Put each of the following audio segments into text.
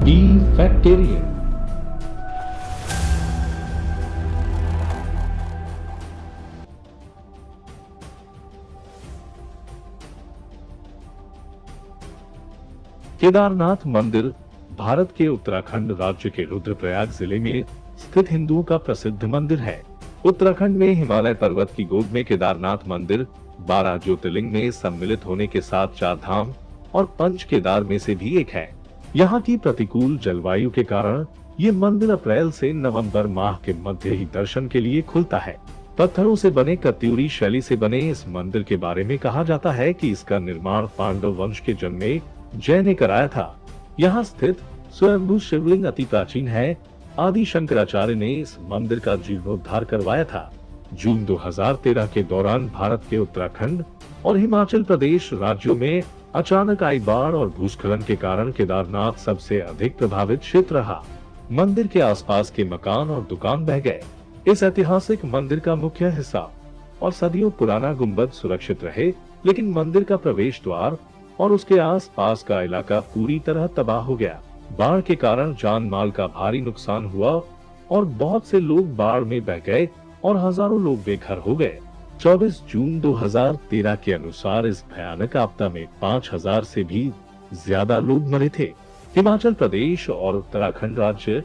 B फैक्टेरियल। Kedarnath मंदिर भारत के उत्तराखंड राज्य के रुद्रप्रयाग जिले में स्थित हिंदुओं का प्रसिद्ध मंदिर है। उत्तराखंड में हिमालय पर्वत की गोद में केदारनाथ मंदिर 12 ज्योतिर्लिंग में सम्मिलित होने के साथ 4 धाम और पंच केदार में से भी एक है। यहाँ की प्रतिकूल जलवायु के कारण ये मंदिर अप्रैल से नवंबर माह के मध्य ही दर्शन के लिए खुलता है। पत्थरों से बने कत्यूरी शैली से बने इस मंदिर के बारे में कहा जाता है कि इसका निर्माण पांडव वंश के जन्मे जय ने कराया था। यहाँ स्थित स्वयंभू शिवलिंग अति प्राचीन है। आदि शंकराचार्य ने इस मंदिर का जीर्णोद्धार करवाया था। जून 2013 के दौरान भारत के उत्तराखंड और हिमाचल प्रदेश राज्यों में अचानक आई बाढ़ और भूस्खलन के कारण केदारनाथ सबसे अधिक प्रभावित क्षेत्र रहा। मंदिर के आसपास के मकान और दुकान बह गए। इस ऐतिहासिक मंदिर का मुख्य हिस्सा और सदियों पुराना गुंबद सुरक्षित रहे, लेकिन मंदिर का प्रवेश द्वार और उसके आसपास का इलाका पूरी तरह तबाह हो गया। बाढ़ के कारण जान माल का भारी नुकसान हुआ और बहुत से लोग बाढ़ में बह गए और हजारों लोग बेघर हो गए। 24 जून 2013 के अनुसार इस भयानक आपदा में 5000 से भी ज्यादा लोग मरे थे। हिमाचल प्रदेश और उत्तराखंड राज्य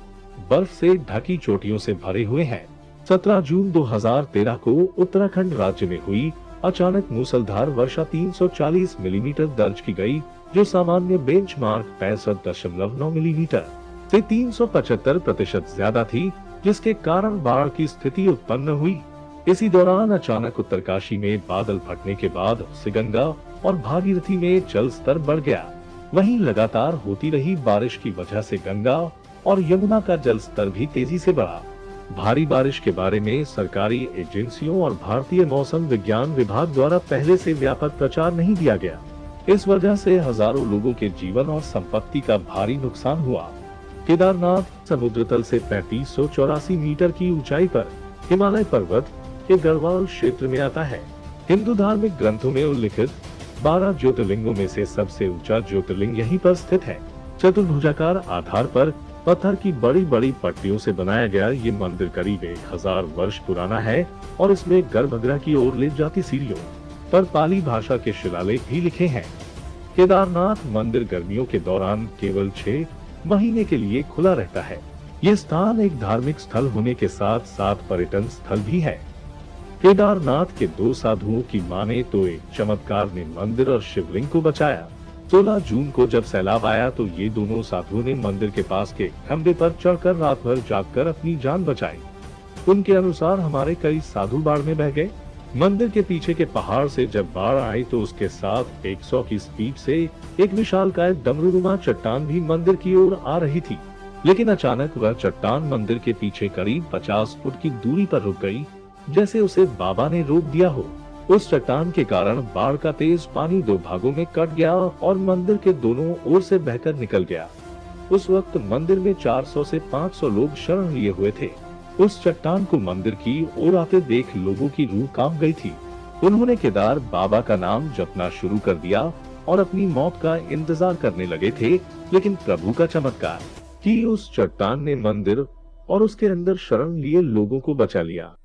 बर्फ से ढकी चोटियों से भरे हुए हैं। 17 जून 2013 को उत्तराखंड राज्य में हुई अचानक मूसलधार वर्षा 340 मिलीमीटर दर्ज की गई, जो सामान्य बेंचमार्क 65.9 मिलीमीटर से 375% ज्यादा थी, जिसके कारण बाढ़ की स्थिति उत्पन्न हुई। इसी दौरान अचानक उत्तरकाशी में बादल फटने के बाद गंगा और भागीरथी में जल स्तर बढ़ गया। वहीं लगातार होती रही बारिश की वजह से गंगा और यमुना का जल स्तर भी तेजी से बढ़ा। भारी बारिश के बारे में सरकारी एजेंसियों और भारतीय मौसम विज्ञान विभाग द्वारा पहले से व्यापक प्रचार नहीं दिया गया। इस वजह से हजारों लोगों के जीवन और संपत्ति का भारी नुकसान हुआ। केदारनाथ समुद्र तल से 3584 मीटर की ऊंचाई पर हिमालय पर्वत के गढ़वाल क्षेत्र में आता है। हिंदू धार्मिक ग्रंथों में उल्लिखित 12 ज्योतिर्लिंगों में से सबसे ऊंचा ज्योतिर्लिंग यहीं पर स्थित है। चतुर्भुजाकार आधार पर पत्थर की बड़ी बड़ी पट्टियों से बनाया गया ये मंदिर करीब 1000 वर्ष पुराना है और इसमें गर्भगृह की ओर ले जाती सीढ़ियों पर पाली भाषा के शिलालेख भी लिखे हैं। केदारनाथ मंदिर गर्मियों के दौरान केवल 6 महीने के लिए खुला रहता है। ये स्थान एक धार्मिक स्थल होने के साथ साथ पर्यटन स्थल भी है। केदारनाथ के 2 साधुओं की माने तो एक चमत्कार ने मंदिर और शिवलिंग को बचाया। 16 जून को जब सैलाब आया तो ये दोनों साधुओं ने मंदिर के पास के खंबे पर चढ़कर रात भर जागकर अपनी जान बचाई। उनके अनुसार हमारे कई साधु बाढ़ में बह गए। मंदिर के पीछे के पहाड़ से जब बाढ़ आई तो उसके साथ 100 की स्पीड से एक विशालकाय डमरूनुमा चट्टान भी मंदिर की ओर आ रही थी, लेकिन अचानक वह चट्टान मंदिर के पीछे करीब 50 फुट की दूरी पर रुक गई, जैसे उसे बाबा ने रोक दिया हो। उस चट्टान के कारण बाढ़ का तेज पानी 2 भागों में कट गया और मंदिर के दोनों ओर से बहकर निकल गया। उस वक्त मंदिर में 400 से 500 लोग शरण लिए हुए थे। उस चट्टान को मंदिर की ओर आते देख लोगों की रूह कांप गई थी। उन्होंने केदार बाबा का नाम जपना शुरू कर दिया और अपनी मौत का इंतजार करने लगे थे, लेकिन प्रभु का चमत्कार कि उस चट्टान ने मंदिर और उसके अंदर शरण लिए लोगों को बचा लिया।